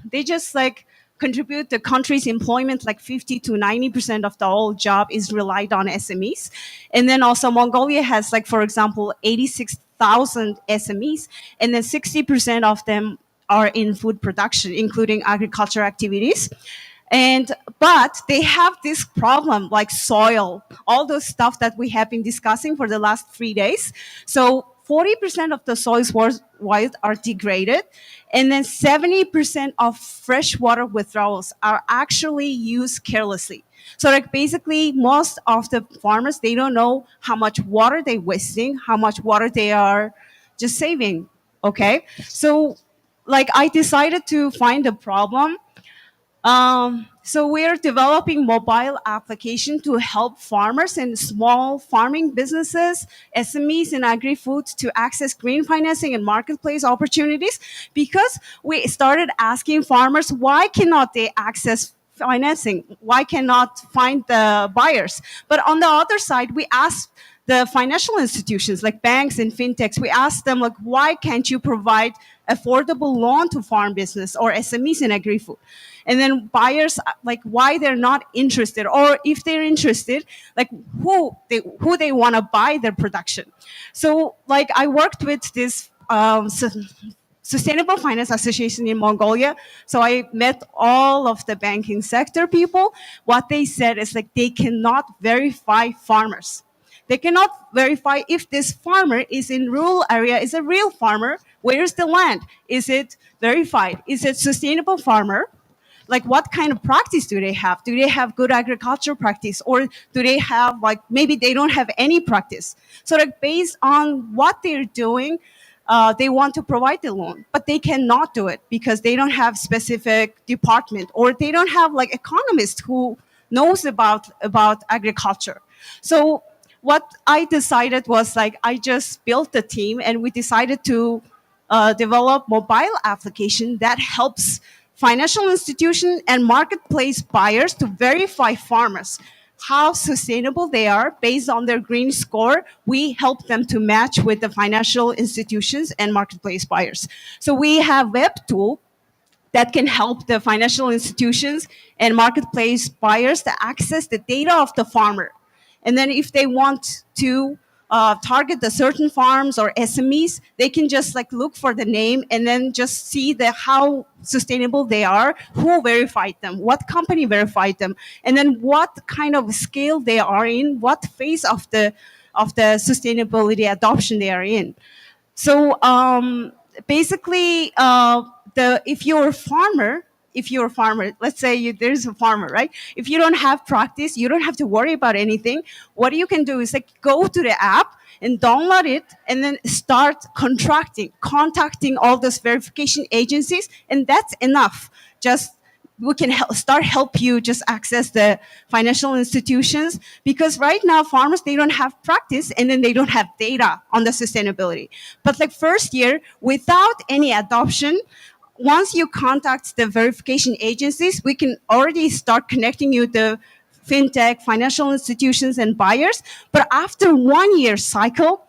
they just like contribute the country's employment like 50 to 90% of the whole job is relied on SMEs. And then also Mongolia has like, for example, 86,000 SMEs, and then 60% of them are in food production, including agriculture activities. But they have this problem like soil, all those stuff that we have been discussing for the last 3 days. So 40% of the soils worldwide are degraded, and then 70% of freshwater withdrawals are actually used carelessly. So like basically most of the farmers, they don't know how much water they're wasting, how much water they are just saving. Okay. So like I decided to find a problem. So we're developing mobile application to help farmers and small farming businesses, SMEs and agri-food to access green financing and marketplace opportunities, because we started asking farmers, why cannot they access financing? Why cannot find the buyers? But on the other side, we asked the financial institutions like banks and fintechs, we asked them like, why can't you provide affordable loan to farm business or SMEs in agri-food? And then buyers, like why they're not interested, or if they're interested, like who they want to buy their production. So like I worked with this Sustainable Finance Association in Mongolia. So I met all of the banking sector people. What they said is like they cannot verify farmers. They cannot verify if this farmer is in rural area, is a real farmer. Where is the land? Is it verified? Is it sustainable farmer? Like what kind of practice do they have? Do they have good agriculture practice, or do they have like maybe they don't have any practice? So like based on what they're doing, they want to provide the loan, but they cannot do it because they don't have specific department, or they don't have like economists who knows about agriculture. So what I decided was like I just built the team and we decided to develop mobile application that helps financial institution and marketplace buyers to verify farmers how sustainable they are based on their green score. We help them to match with the financial institutions and marketplace buyers. So we have web tool that can help the financial institutions and marketplace buyers to access the data of the farmer. And then if they want to target the certain farms or SMEs, they can just like look for the name and then just see how sustainable they are, who verified them, what company verified them, and then what kind of scale they are in, what phase of the sustainability adoption they are in. So basically, if you're a farmer, let's say there's a farmer, right? If you don't have practice, you don't have to worry about anything. What you can do is like go to the app and download it, and then start contacting all those verification agencies, and that's enough. Just we can help you just access the financial institutions, because right now farmers, they don't have practice, and then they don't have data on the sustainability. But like first year, without any adoption, once you contact the verification agencies, we can already start connecting you to fintech, financial institutions, and buyers. But after 1 year cycle,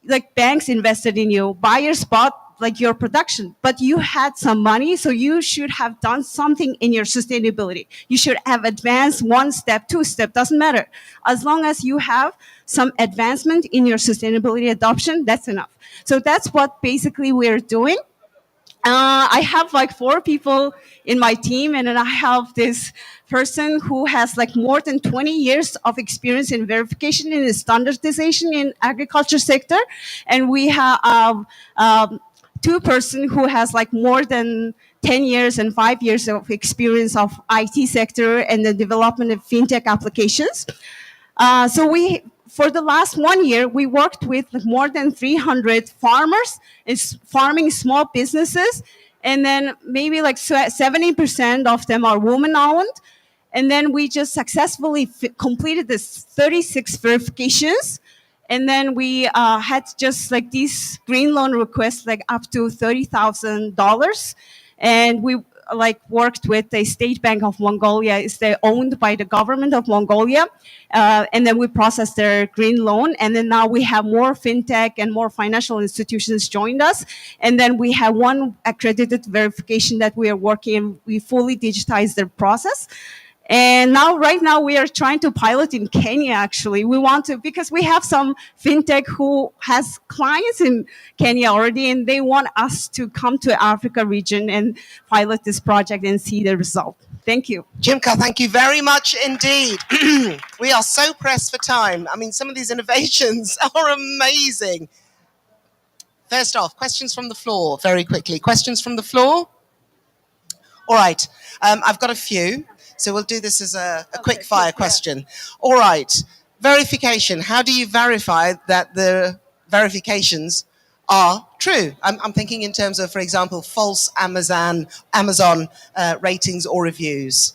like banks invested in you, buyers bought like your production, but you had some money, so you should have done something in your sustainability. You should have advanced 1 step, 2 step, doesn't matter. As long as you have some advancement in your sustainability adoption, that's enough. So that's what basically we're doing. I have like 4 people in my team, and then I have this person who has like more than 20 years of experience in verification and standardization in agriculture sector. And we have 2 person who has like more than 10 years and 5 years of experience of IT sector and the development of fintech applications. So for the last 1 year, we worked with more than 300 farmers, farming small businesses, and then maybe like 70% of them are woman-owned. And then we just successfully completed this 36 verifications. And then we had just like these green loan requests, like up to $30,000. And we like worked with the State Bank of Mongolia. It's owned by the government of Mongolia. And then we processed their green loan. And then now we have more fintech and more financial institutions joined us. And then we have 1 accredited verification that we are working. We fully digitized their process. And now, right now, we are trying to pilot in Kenya, actually. We want to, because we have some fintech who has clients in Kenya already, and they want us to come to Africa region and pilot this project and see the result. Thank you. Jimka, thank you very much indeed. We are so pressed for time. I mean, some of these innovations are amazing. First off, questions from the floor, very quickly. Questions from the floor? All right, I've got a few. So we'll do this as a quick fire question. All right, verification. How do you verify that the verifications are true? I'm thinking in terms of, for example, false Amazon ratings or reviews.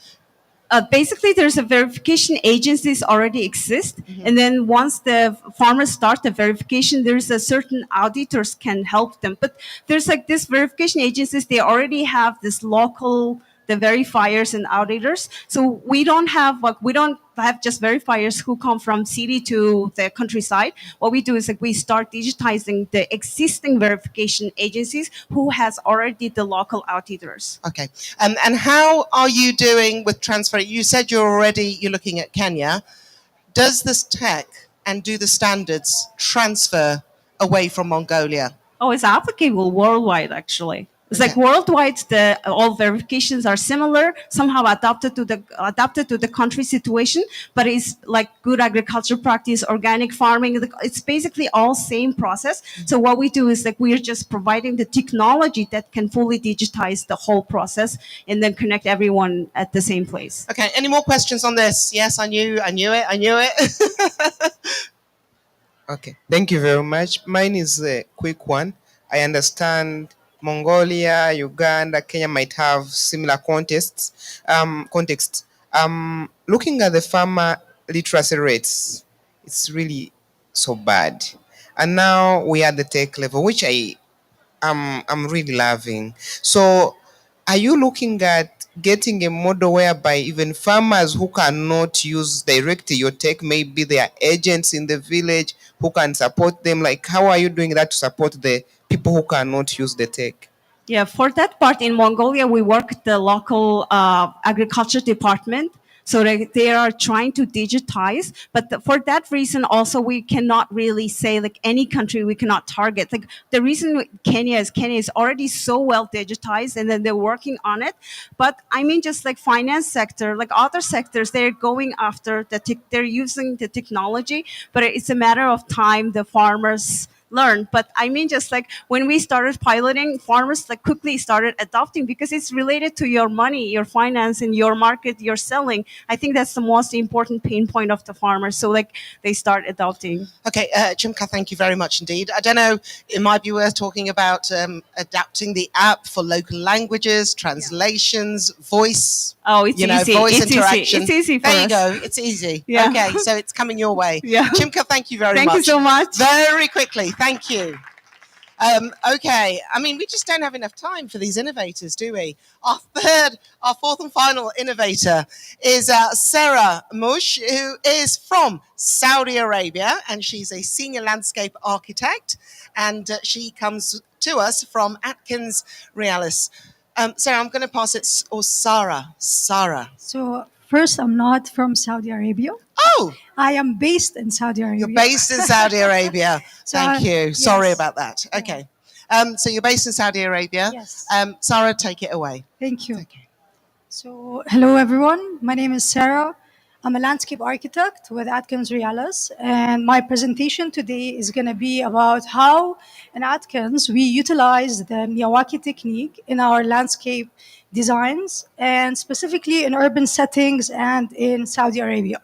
Basically, there's a verification agencies already exist. And then once the farmers start the verification, there's a certain auditors can help them. But there's like this verification agencies, they already have this local, the verifiers and auditors. So we don't have just verifiers who come from city to the countryside. What we do is like we start digitizing the existing verification agencies who has already the local auditors. Okay, and how are you doing with transfer? You said you're looking at Kenya. Does this tech and do the standards transfer away from Mongolia? Oh, it's applicable worldwide, actually. It's like worldwide, all verifications are similar, somehow adapted to the country situation, but it's like good agriculture practice, organic farming. It's basically all same process. So what we do is like we're just providing the technology that can fully digitize the whole process and then connect everyone at the same place. Okay, any more questions on this? Yes, I knew it. Okay, thank you very much. Mine is a quick one. I understand Mongolia, Uganda, Kenya might have similar contexts. Looking at the farmer literacy rates, it's really so bad. And now we are at the tech level, which I'm really loving. So, are you looking at getting a model whereby even farmers who cannot use directly your tech, maybe they are agents in the village who can support them? Like, how are you doing that to support the people who cannot use the tech? Yeah, for that part in Mongolia, we work with the local agriculture department. So they are trying to digitize, but for that reason also we cannot really say like any country we cannot target. Like the reason Kenya is already so well digitized, and then they're working on it. But I mean, just like finance sector, like other sectors, they're going after they're using the technology, but it's a matter of time. The farmers, learn. But I mean, just like when we started piloting, farmers like quickly started adopting because it's related to your money, your finance, and your market you're selling. I think that's the most important pain point of the farmers. So like they start adopting. Okay, Jimka, thank you very much indeed. I don't know, it might be worth talking about adapting the app for local languages, translations, voice. Oh, it's easy. Voice it's interaction. Easy. It's easy for there you us. go. It's easy. Yeah. Okay, so it's coming your way. Yeah. Jimka, thank you very much. Thank you so much. Very quickly, thank you. Okay, I mean, we just don't have enough time for these innovators, do we? Our fourth and final innovator is Sarah Mush, who is from Saudi Arabia, and she's a senior landscape architect, and she comes to us from Atkins Realis. Sarah, I'm going to pass it, or Sarah. So first, I'm not from Saudi Arabia. Oh! I am based in Saudi Arabia. You're based in Saudi Arabia. So, Thank you. Sorry yes. about that. Okay. So you're based in Saudi Arabia. Yes. Sarah, take it away. Thank you. So hello, everyone. My name is Sarah. I'm a landscape architect with Atkins Realis, and my presentation today is going to be about how in Atkins we utilize the Miyawaki technique in our landscape designs, and specifically in urban settings and in Saudi Arabia.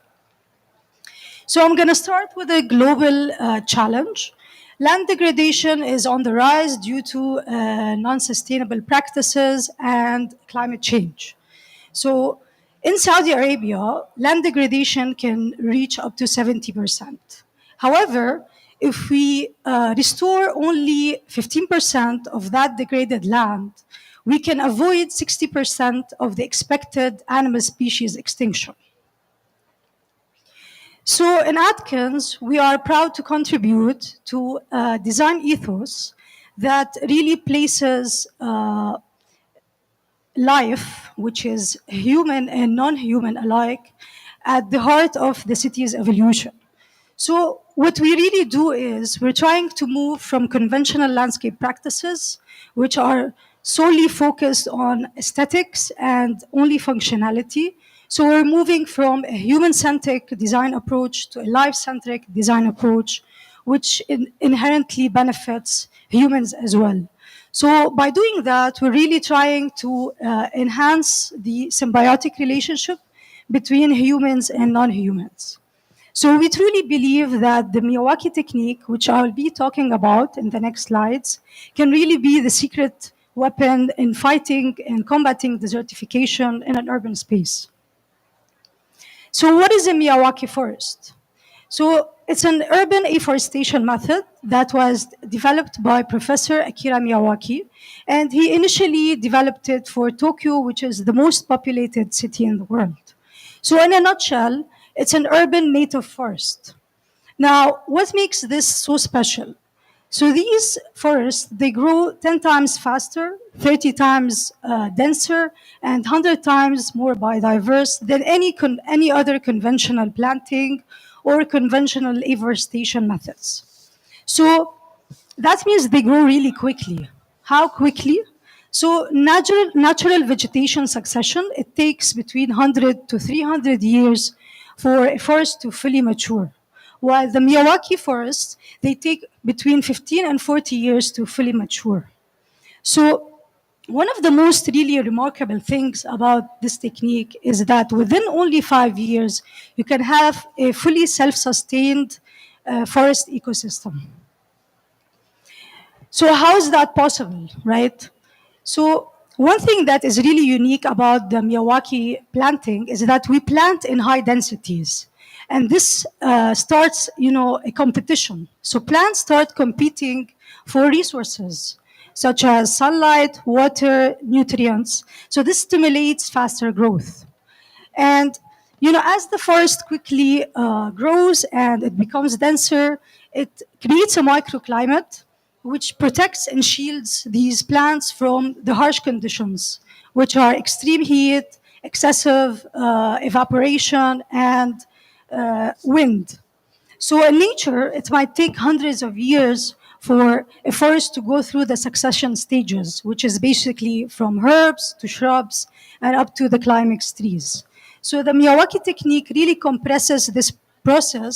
So I'm going to start with a global challenge. Land degradation is on the rise due to non-sustainable practices and climate change. So in Saudi Arabia, land degradation can reach up to 70%. However, if we restore only 15% of that degraded land, we can avoid 60% of the expected animal species extinction. So in Atkins, we are proud to contribute to a design ethos that really places life, which is human and non-human alike, at the heart of the city's evolution. So what we really do is we're trying to move from conventional landscape practices, which are solely focused on aesthetics and only functionality. So we're moving from a human-centric design approach to a life-centric design approach, which inherently benefits humans as well. So by doing that, we're really trying to enhance the symbiotic relationship between humans and non-humans. So we truly believe that the Miyawaki technique, which I'll be talking about in the next slides, can really be the secret weapon in fighting and combating desertification in an urban space. So what is a Miyawaki forest? So it's an urban afforestation method that was developed by Professor Akira Miyawaki, and he initially developed it for Tokyo, which is the most populated city in the world. So in a nutshell, it's an urban native forest. Now, what makes this so special? So these forests, they grow 10 times faster, 30 times denser, and 100 times more biodiverse than any other conventional planting or conventional afforestation methods. So that means they grow really quickly. How quickly? So natural vegetation succession, it takes between 100 to 300 years for a forest to fully mature. While the Miyawaki forests, they take between 15 and 40 years to fully mature. So one of the most really remarkable things about this technique is that within only 5 years, you can have a fully self-sustained forest ecosystem. So how is that possible, right? So one thing that is really unique about the Miyawaki planting is that we plant in high densities. And this starts, a competition. So plants start competing for resources, such as sunlight, water, nutrients. So this stimulates faster growth. And as the forest quickly grows and it becomes denser, it creates a microclimate which protects and shields these plants from the harsh conditions, which are extreme heat, excessive evaporation, and wind. So in nature, it might take hundreds of years for a forest to go through the succession stages, which is basically from herbs to shrubs and up to the climax trees. So the Miyawaki technique really compresses this process,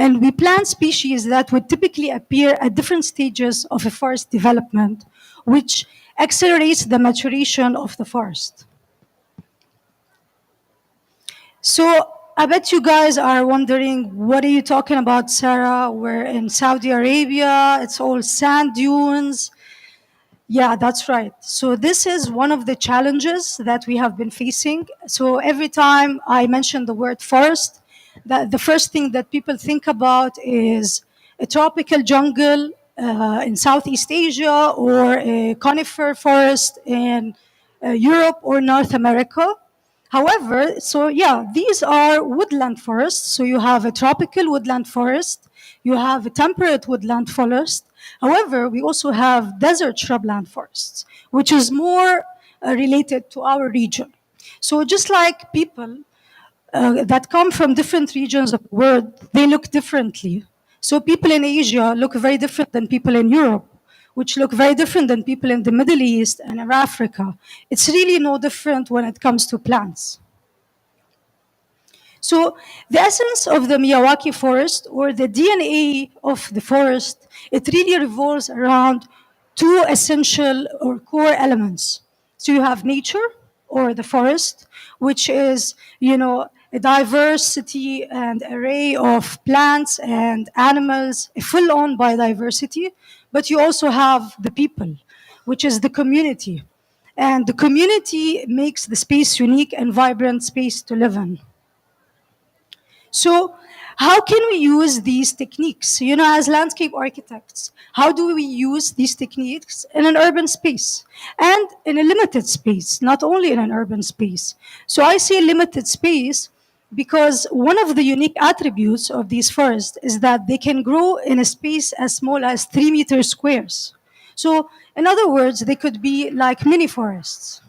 and we plant species that would typically appear at different stages of a forest development, which accelerates the maturation of the forest. So I bet you guys are wondering, what are you talking about, Sarah? We're in Saudi Arabia, it's all sand dunes. Yeah, that's right. So this is one of the challenges that we have been facing. So every time I mention the word forest, the first thing that people think about is a tropical jungle in Southeast Asia, or a conifer forest in Europe or North America. However, so yeah, these are woodland forests. So you have a tropical woodland forest, you have a temperate woodland forest. However, we also have desert shrubland forests, which is more related to our region. So just like people that come from different regions of the world, they look differently. So people in Asia look very different than people in Europe, which look very different than people in the Middle East and in Africa. It's really no different when it comes to plants. So the essence of the Miyawaki forest, or the DNA of the forest, it really revolves around two essential or core elements. So you have nature, or the forest, which is, a diversity and array of plants and animals, a full-on biodiversity. But you also have the people, which is the community. And the community makes the space unique and vibrant space to live in. So how can we use these techniques? As landscape architects, how do we use these techniques in an urban space and in a limited space, not only in an urban space? So I say limited space because one of the unique attributes of these forests is that they can grow in a space as small as 3 meter squares. So in other words, they could be like mini forests.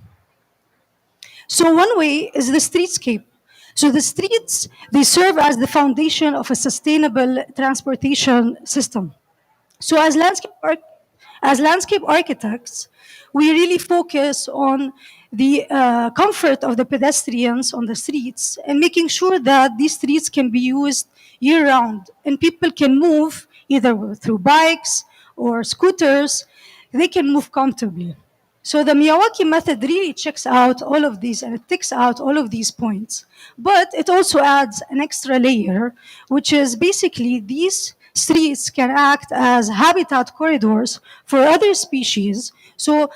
So one way is the streetscape. So the streets, they serve as the foundation of a sustainable transportation system. So as landscape architects, we really focus on the comfort of the pedestrians on the streets and making sure that these streets can be used year-round and people can move either through bikes or scooters. They can move comfortably. So the Miyawaki method really checks out all of these, and it ticks out all of these points. But it also adds an extra layer, which is basically these streets can act as habitat corridors for other species. So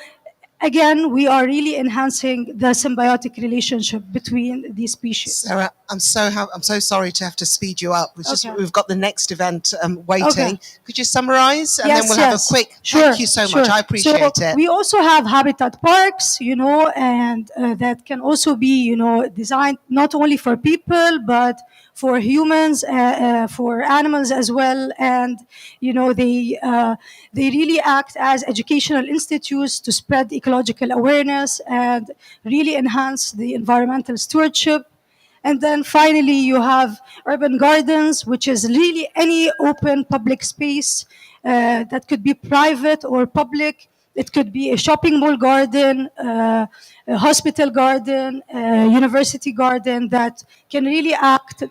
again, we are really enhancing the symbiotic relationship between these species. Sarah, I'm so sorry to have to speed you up. It's just Okay. we've got the next event waiting. Okay. Could you summarize, and Yes, then we'll have a yes. quick. Sure, Thank you so much. sure. I appreciate So it. we also have habitat parks, and that can also be, designed not only for people but for humans, for animals as well, and they really act as educational institutes to spread ecological awareness and really enhance the environmental stewardship. And then finally, you have urban gardens, which is really any open public space that could be private or public. It could be a shopping mall garden, a hospital garden, a university garden that can really act,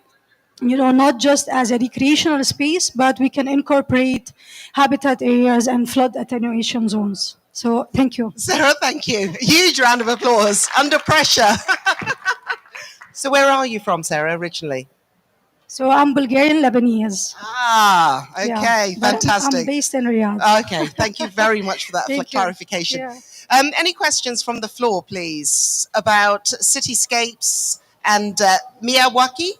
not just as a recreational space, but we can incorporate habitat areas and flood attenuation zones. So thank you. Sarah, thank you. Huge round of applause. Under pressure. So where are you from, Sarah, originally? So I'm Bulgarian Lebanese. Ah, okay, Yeah, but fantastic. I'm based in Riyadh. Okay, thank you very much for that Thank you. clarification. Yeah. Any questions from the floor, please, about cityscapes and Miyawaki?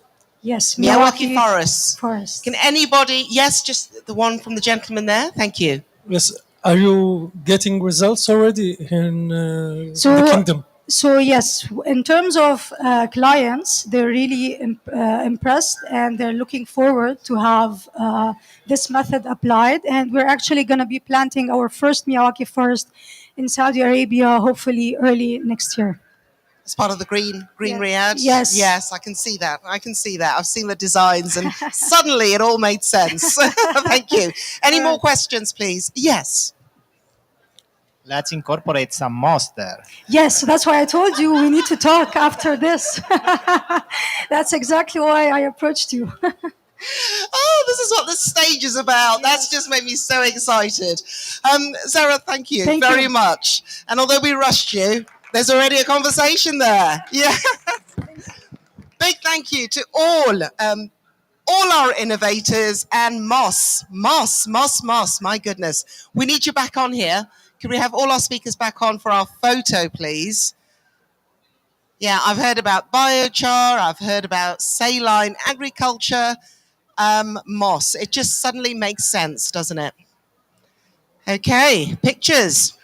Yes, Miyawaki forests. Forest. Can anybody? Yes, just the one from the gentleman there. Thank you. Yes. Are you getting results already in the kingdom? So yes, in terms of clients, they're really impressed, and they're looking forward to have this method applied. And we're actually going to be planting our first Miyawaki forest in Saudi Arabia, hopefully early next year. As part of the Green Yeah. Riyadh? Yes. Yes, I can see that. I've seen the designs and suddenly it all made sense. Thank you. Any more questions, please? Yes. Let's incorporate some moss there. Yes, that's why I told you we need to talk after this. That's exactly why I approached you. Oh, this is what the stage is about. That's just made me so excited. Sarah, thank you very much. And although we rushed you, there's already a conversation there. Yeah. Big thank you to all our innovators and Moss, my goodness. We need you back on here. Can we have all our speakers back on for our photo, please? Yeah, I've heard about biochar, I've heard about saline agriculture, moss. It just suddenly makes sense, doesn't it? Okay, pictures.